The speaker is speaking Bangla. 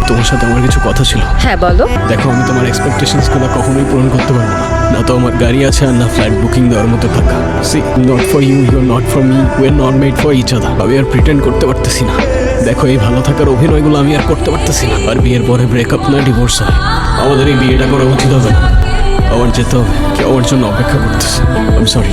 তোমার সাথে আমার কিছু কথা ছিল। হ্যাঁ বলো। দেখো, আমি তোমার এক্সপেকটেশনসগুলো কখনোই পূরণ করতে পারবো না। না তো আমার গাড়ি আছে, আর না ফ্লাইট বুকিং দেওয়ার মতো টাকা। See, not for you, you are not for me, we are not made for each other. আমি আর প্রিটেন্ড করতে পারতেছি না। দেখো, এই ভালো থাকার অভিনয়গুলো আমি আর করতে পারতেছি না। আর বিয়ের পরে ব্রেকআপ না ডিভোর্স হয়, আমাদের এই বিয়েটা করা উচিত হবে না। আমার যেতে হবে, কেউ আমার জন্য অপেক্ষা করতেছে। I am sorry.